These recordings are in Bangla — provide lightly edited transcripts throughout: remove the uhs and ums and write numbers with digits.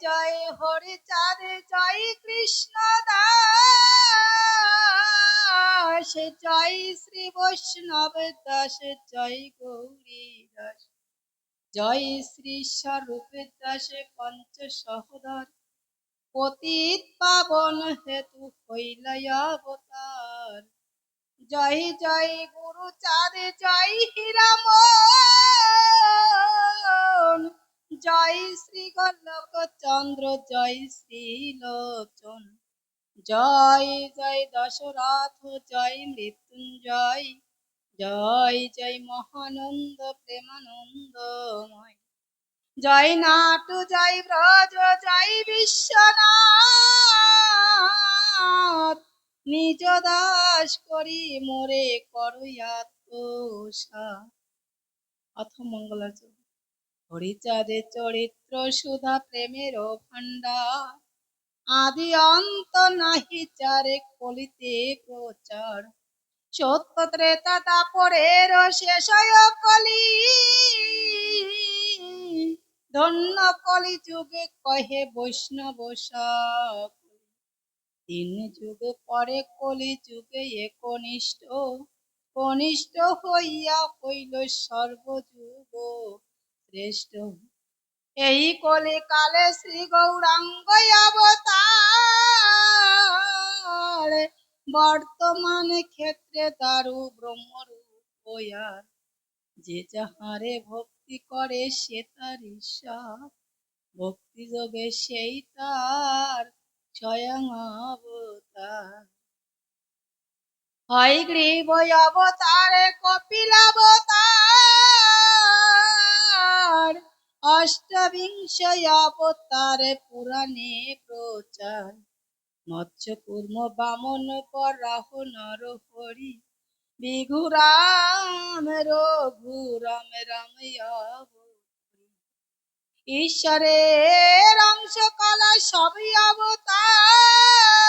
জয় হরিচাঁদ জয় কৃষ্ণ দাস জয় শ্রী বৈষ্ণব দাস জয় গৌরী দাস জয় শ্রী স্বরূপ দাস পঞ্চ সহোদর পতিত পাবন হেতু হইল অবতার। জয় জয় গুরু চাঁদ জয় হীরামন জয় শ্রী গোলক চন্দ্র জয় শ্রী লোচন জয় জয় দশরথ জয় মৃত্যুঞ্জয় জয় জয় মহানন্দ প্রেমানন্দময় জয় নাটু জয় ব্রজ জয় বিশ্বনাথ নিজ দাস করি মোরে করয়াতোষা। অথ মঙ্গলাচরণ। হরিচাঁদের চরিত্র সুধা প্রেমের ভাণ্ডার আদি অন্ত নাহি চারে কলিতে প্রচার সত্য ত্রেতা দাপরের শেষয় কলি ধন্য কলি যুগে কহে বৈষ্ণব তিন যুগ পরে কলি যুগে একনিষ্ঠ কনিষ্ঠ হইয়া হইল সর্বযুগ শ্রেষ্ঠ। এই কলি কালে শ্রী গৌরাঙ্গ অবতার বর্তমানে ক্ষেত্রে দারু ব্রহ্মরূপ যে যাহারে ভক্তি করে সে তার ঈশ্বর ভক্তি যোগে সেই তার স্বয়ং অবতার। হয় গ্রীব অবতার কপিলাবতার অষ্টবিংশ অবতার পুরাণে প্রচার মৎস্য কুর্ম বামন বরাহ নর হরি বিঘুরাম রঘুরাম রাম ঈশ্বরের অংশ কলা সবই অবতার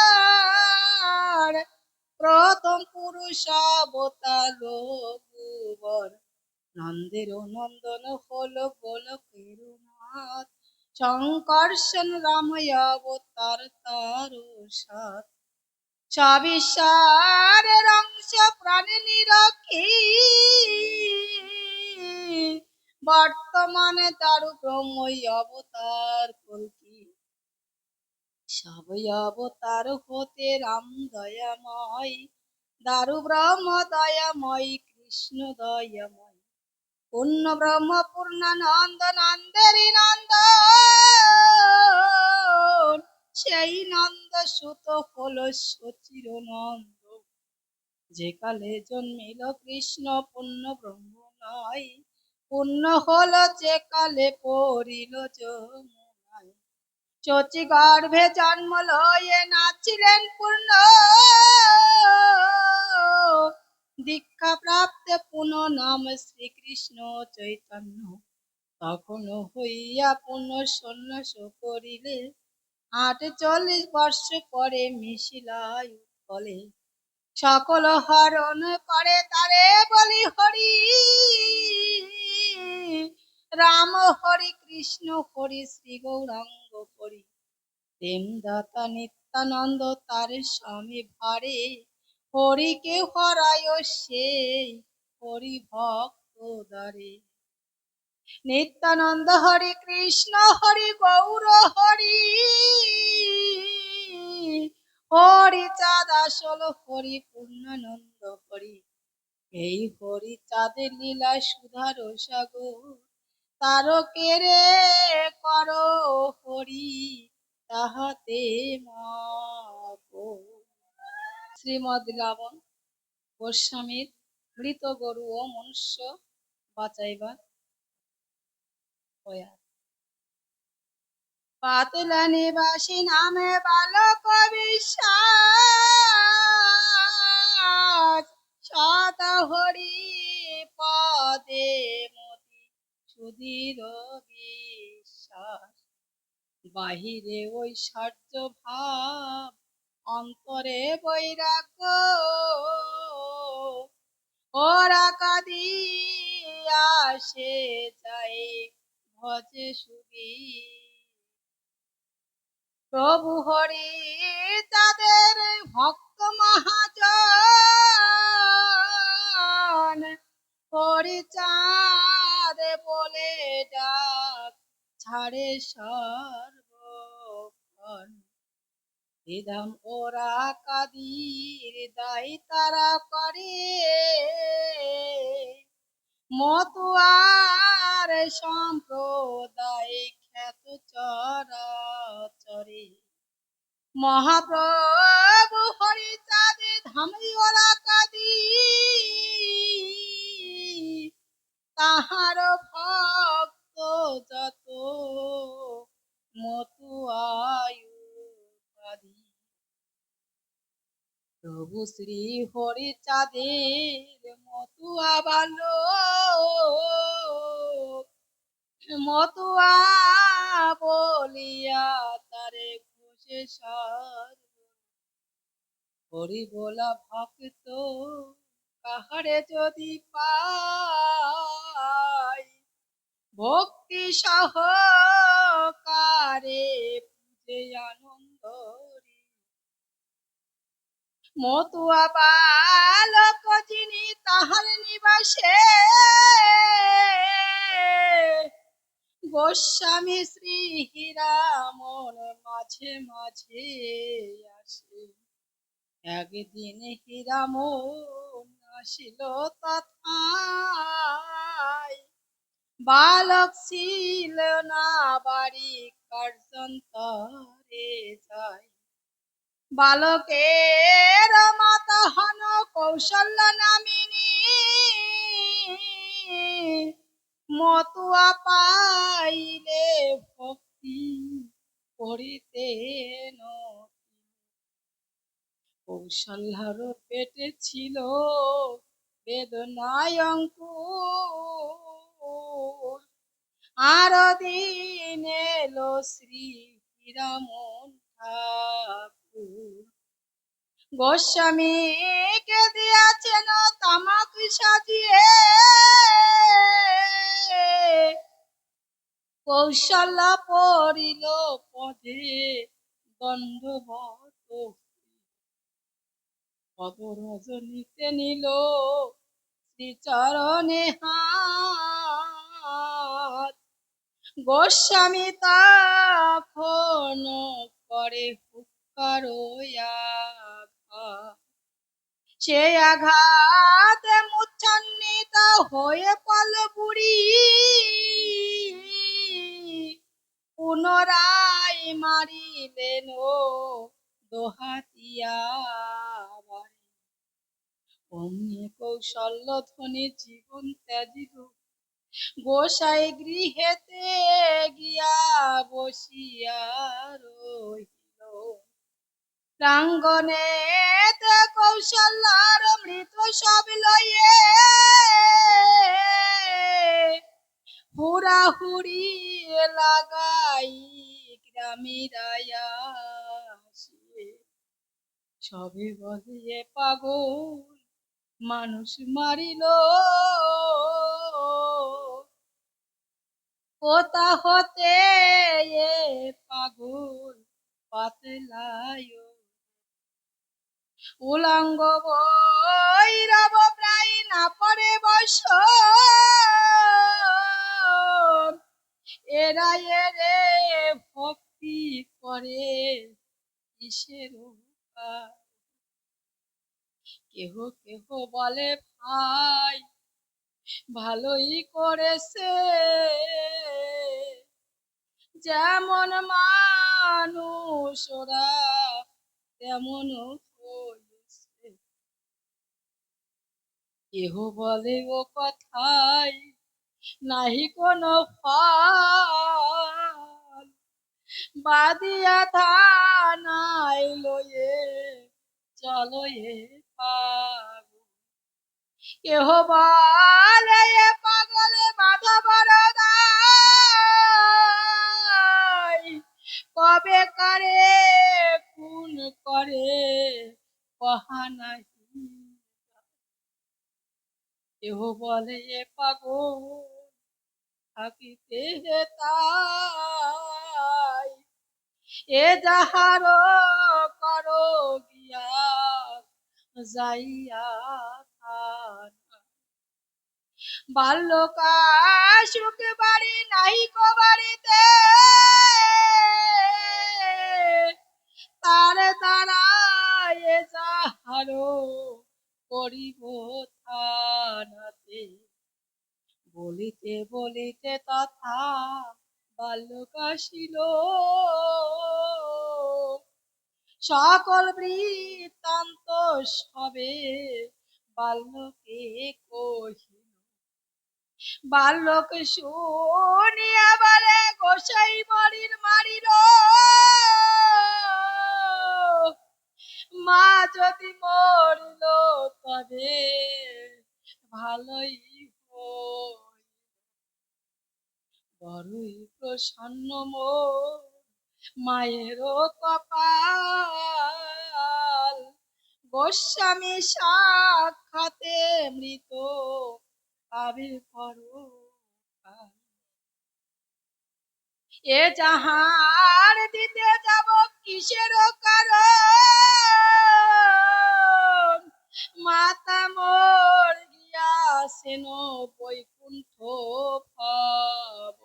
প্রথম পুরুষ অবতার রঘুবর নন্দের নন্দন হলো গোলকের নাথ শঙ্কর্ষণ রাম অবতার তার সাথ সবিশ্বরের অংশ প্রাণী নিরক্ষী বর্তমানে তার ব্রহ্ম অবতার কল্কি সবই অবতার হতে রাম দয়াময় দারু ব্রহ্ম দয়াময় কৃষ্ণ দয়াময় পূর্ণ ব্রহ্ম পূর্ণানন্দ নন্দেরই নন্দ সেই নন্দ সুত হলো সচির নন্দ যে কালে জন্মিল কৃষ্ণ পূর্ণ ব্রহ্ম নয় পূর্ণ হলো যে কালে পড়িল যমুনায় শচী গর্ভে জন্ম লয়ে নাচিলেন পূর্ণ দীক্ষা প্রাপ্তে পুনঃ নাম শ্রীকৃষ্ণ চৈতন্য তখন হইয়া পুনঃ সন্ন্যাস করিলে 48 বর্ষ পরে মিশিলায় উৎকলে সকল হরণ করে তারে বলি হরি রাম হরি কৃষ্ণ হরি শ্রী গৌরাঙ্গ হরি প্রেম দাতা নিত্যানন্দ তার স্বামী ভারে হরিকে হরায় সেই হরি ভক্ত দ্বারে নিত্যানন্দ হরি কৃষ্ণ হরি গৌর হরি হরি চাঁদ আসল হরি পূর্ণানন্দ হরি এই হরি চাঁদের লীলা সুধার সাগর তারকেরে করো হরি তাহাতে মাগো। শ্রীমদ রাবণ গোস্বামীর মৃত গরু ও মনুষ্য বাঁচাইবার প্রয়াস। পাতলা নিবাসী নামে বালক বিশ্বাস সদা হরি পদে মতি সুধীর বিশ্বাস বাহিরে ঐশ্বর্য ভাব অন্তরে বৈরাগ্য ওরা কাঁদিয়া সে যায় ভজে সুগী প্রভু হরি তাদের ভক্ত মহাজন হরিচাঁদ বলে ডাক ছাড়ে সর্বক্ষণ হৃদম ওরা কাদির দায়ী তারা করে মতুয়ার সম্প্রদায় খ্যাত চরাচরে মহাপ্রভু হরিচাঁদ ধামই ওরা কাদি তাহার ভক্ত যত মতুয়ায়ু কাদি প্রভু শ্রী হরিচাঁদের মতুয়া বালক মতুয়া বলিয়া তারে ঘোষে হরি বলা ভক্ত কাহারে যদি পাই ভক্তি সহকারে পূজে আনন্দ মতুয়া বালক যিনি তাহার নিবাসে গোস্বামী শ্রী হীরামন মাঝে মাঝে আসে একদিন হীরামন আসিল তথায় বালক ছিল না বাড়ি কার্যন্তরে যায় বালকের মাতা হন কৌশল্য নামিনী মতুয়া পাইলে ভক্তি করিতে কৌশল্যার পেটে ছিল বেদনায় অঙ্কুর আর দিন এলো শ্রী হীরামন ঠাকুর গোস্বামীকে দিয়াছেন তামাক সাজিয়ে কৌশল্য পড়িল পদে দণ্ডবত অবরজনীতে নিল শ্রীচরণে হাত গোস্বামী তখন করে হুক্কার সে আঘাত মুচ্ছন্নিত হয়ে পল বুড়ি পুনরায় মারিলেন দোহাতিয়া অমনি কৌশল্য ধ্বনি জীবন ত্যাজিল গোসাই গৃহেতে গিয়া বসিয়া রহিল প্রাঙ্গণে কৌশল্যার মৃত সব লয়ে হুড়াহুড়ি লাগাই গ্রামীরায়া সবে বলিয়ে পাগল মানুষ মারিল কোথা হতে এ পাগল পাতলায় উলঙ্গ বৈরব প্রায় না পরে বস এরা এরে ভক্তি করে কিসের কেহ কেহ বলে ভাই ভালোই করেছে যেমন মানুষ ওরা তেমন হয়েছে কেহ বলে ও কথাই নাহি কোনো ফল বাদিয়া থানায় লয়ে চলো এ পাগল কেহ বলে এ পাগলে বাধা বরদাই কবে করে খুন করে কহা নাহি কেহ বলে এ পাগল থাকিতে তাই এ যাহার করো গিয়া যাইয়া থান। বাল্যকাল সুখে বাড়ি নাহিকো বাড়িতে, তার দ্বারা এ যাহারো করিব থানাতে। বলিতে বলিতে তথা বাল্যক আসিল, সকল বৃত্তান্ত সবে বাল্যকে কহিল। বাল্যক শুনিয়া বলে গোসাই বাড়ির মারিল, মা যদি মরিল তবে ভালোই হইল। বড়ই প্রসন্ন মোর মায়েরও কপাল, গোস্বামী সাক্ষাতে মৃত পাবে পরকাল। এ যাহার দিতে যাব কিসের কারণ, মাতা মোর গিয়াছেন বৈকুণ্ঠ ভাব।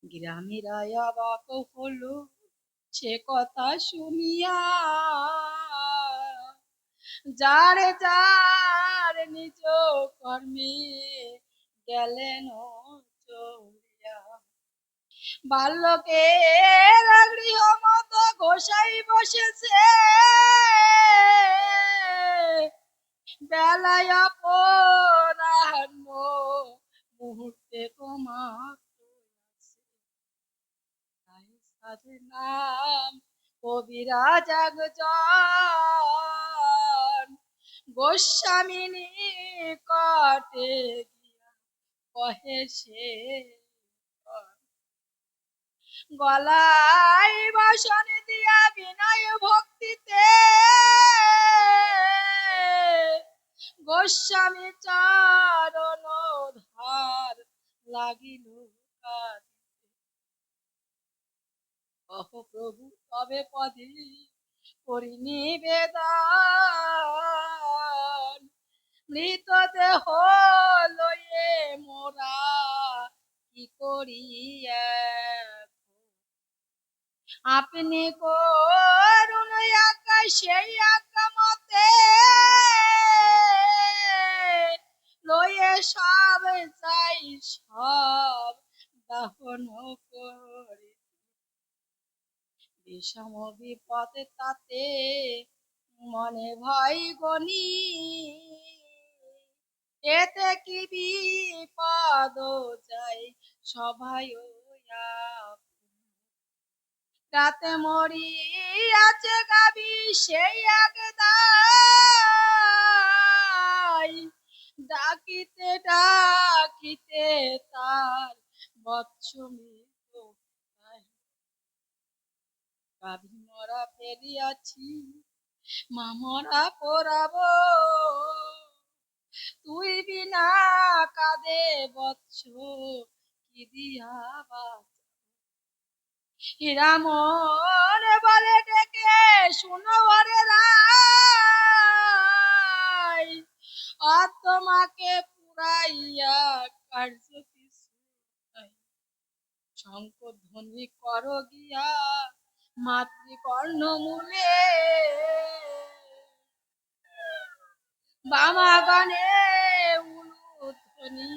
গ্রামেরা অবাক হলো সে কথা শুনিয়া, যার যার নিজ কর্মে গেলেন চলিয়া। বাল্যকের গৃহ মতো গোসাই বসেছে, বেলায় অপরাহ্ন মুহূর্তে তোমার সাধে নাম কবিরাজ একজন, গোস্বামী নিকটে গিয়া কহে সে গলায় বাসন দিয়া বিনয় ভক্তিতে, গোস্বামী চরণ ধার লাগিল কাঁদিতে। অহ প্রভু তবে পদে করি নিবেদন, মৃতদেহ লয়ে মোরা কি করি আপনি করুন আজ্ঞা, সেই আজ্ঞা মতে লয়ে সব চাই সব দাহন করে। বিষম বিপদে তাতে মনে ভয় গনি, এতে কি বিপদ যাই সবাই রাতে মরি আছে গাবি সেই একদাই, ডাকিতে ডাকিতে তার বৎস মৃত। গাভী মরা ফেলিয়াছি মা মরা পোড়াবো, তুই বিনা কাঁদে বৎস কি দিয়া বাঁচাবো। হীরামন বলে ডেকে শুনো ওরে রাই, আর তোমাকে পুরাইয়া কার্য কিছু নাই। শঙ্খ ধ্বনি কর গিয়া মাতৃকর্ণ মূলে, বামাগণে উলুধ্বনি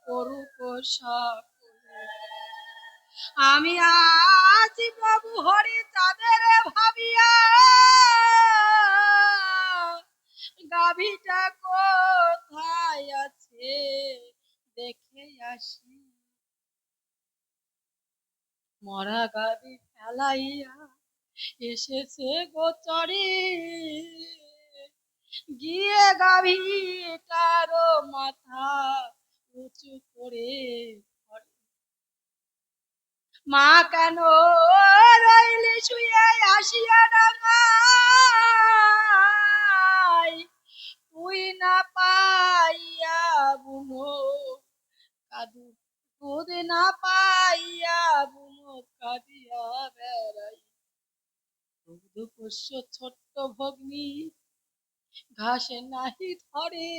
করুক সকলে। আমি আছি প্রভু হরি তাদের ভাবিয়া, গাভীটা কোথায় আছে দেখে আসি। মরা গাভী ফেলাইয়া এসেছে গোচরে, গিয়ে গাভীটারও মাথা উঁচু করে মা কেন রইলি শুয়ে আসিয়া ডাঙায়, তুই না পাইয়া বুনো কাদু দুধ না পাইয়া বুনো কাঁদিয়া বেড়া। দুগ্ধ পোষ্য ছোট্ট ভগ্নী ঘাসে নাহি ধরে,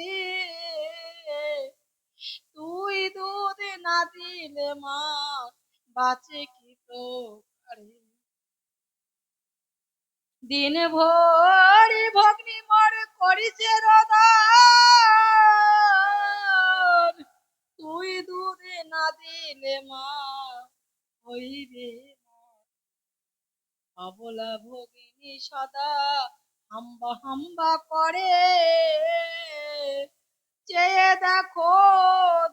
তুই দুধ না দিলে মা বাঁচে কি তো পারে। দিন ভরি ভগ্নী মর করিছে রোদন, তুই দুধ না দিলে মা হইবে অবলা ভগিনী সদা হাম্বা হাম্বা করে, চেয়ে দেখো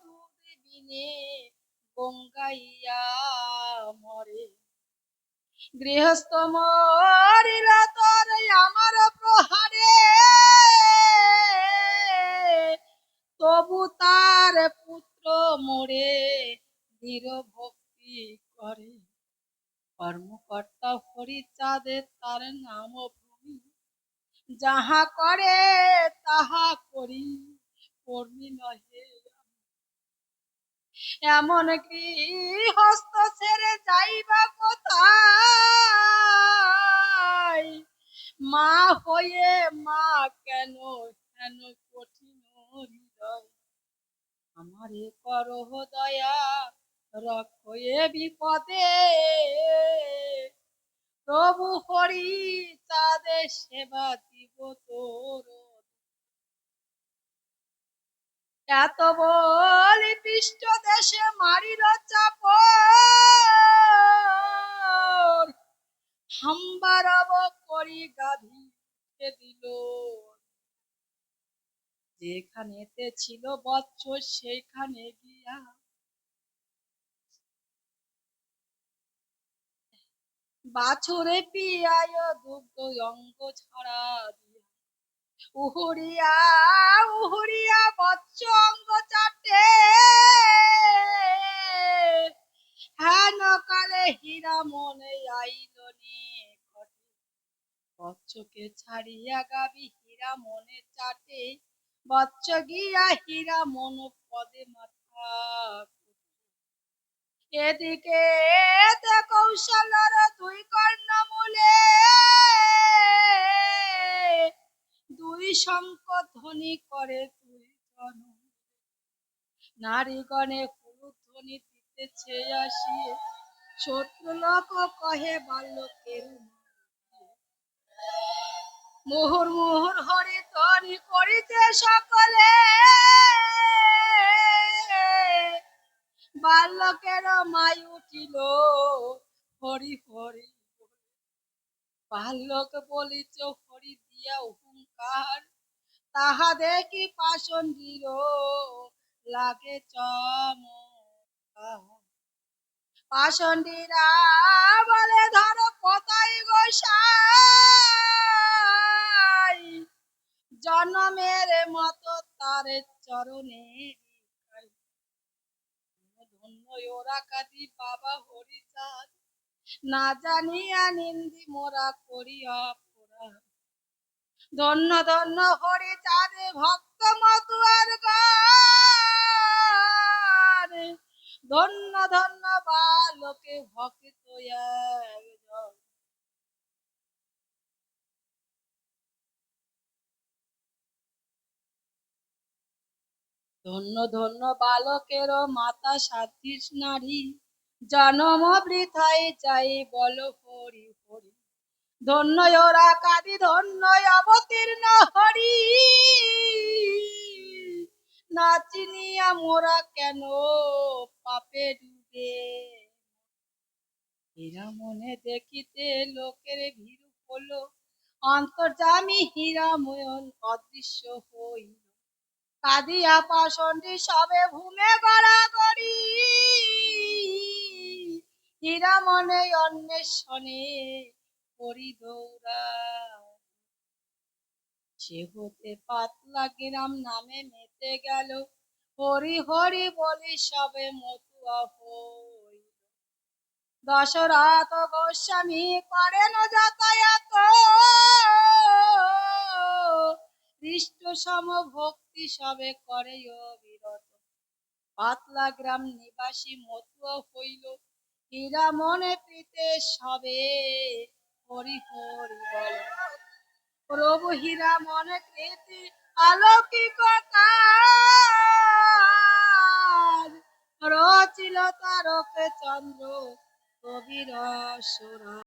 দুধ বিনে গঙ্গাইয়া মরে। গৃহস্থ মরিল তোর আমার প্রহারে, তবু তার পুত্র মোরে দৃঢ় ভক্তি করে। কর্মকর্তা হরিচাঁদের তার নাম ভূমি, যাহা করে তাহা করি কর্মী নহে। এমন গৃহস্থ ছেড়ে যাইবা কোথায়, মা হয়ে মা কেন কেন কঠিন হৃদয়। আমারে করহ দয়া রক্ষে বিপদে, প্রভু হরি চাঁদে সেবা দিব তোর। এত বলি পৃষ্ঠ দেশে মারিল চাপড়, হাম্বারব করি গাধি দিল। যেখানেতে ছিল বৎস সেইখানে গিয়া, বাছুরে পিয়ায় দুগ্ধ অঙ্গ ছাড়া দিয়া, উহুরিয়া উহুরিয়া বৎস অঙ্গ চাটে, হেন কালে হীরা মনে আইল নে ঘটে। বৎসকে ছাড়িয়া গাবি হীরা মনে চাটে, বৎস গিয়া হীরা মন পদে মাথা। এদিকে কৌশলর দুই কর্ণমূলে, দুই শঙ্খ ধ্বনি করে দুই জন, নারীগণে হুলুধ্বনি দিতেছে আসিয়ে, শত্রু লোক কহে বাল্যকের মুহুর মুহুর হরি ধ্বনি করিতে সকলে, বালকের মাই উঠিল হরি হরি। বালক বলিত হরি দিয়া হুঙ্কার, তাহা দেখি পাষণ্ডীর লাগে চমৎকার। পাষণ্ডীরা বলে ধরো কোথায় গোসাই, জনমের মতো তার চরণে ধন্য ওরা কাঁদি বাবা হরিচাঁদ, না জানিয়া নিন্দি মোরা করি অপরাধ। ধন্য ধন্য হরিচাঁদ ভক্ত মতুয়ার গান, ধন্য ধন্য বালকে ভক্ত একজন। ধন্য ধন্য বালকের মাতা সাধ্বীর নারী, জনম বৃথায় যাই বল হরি হরি। ধন্য ওরা কাদি ধন্য অবতীর্ণ হরি, না চিনিয়া মোরা কেন পাপে ডুবে। হীরা মনে দেখিতে লোকের ভিড় হলো, অন্তর্যামী হীরাময়ন অদৃশ্য হইল। কাঁদিয়া পাষণ্ডী সবে ভূমে গড়াগড়ি, হীরা মনে অন্বেষণে করি দৌড়া। সে হতে পাতলা গ্রাম নামে মেতে গেল, হরি হরি বলি সবে মতুয়া হইল। দশরথ গোস্বামী করেন যাতায়াত, হৃষ্ট সম ভক্তি সবে করে অবিরত। পাতলা গ্রাম নিবাসী মতুয়া হইল, হীরা মনে প্রীতে সবে হরি হরি বল। প্রভু হীরা মনে কৃতি অলৌকিক কাজ, রচিল তারকে চন্দ্র কবির সুরা।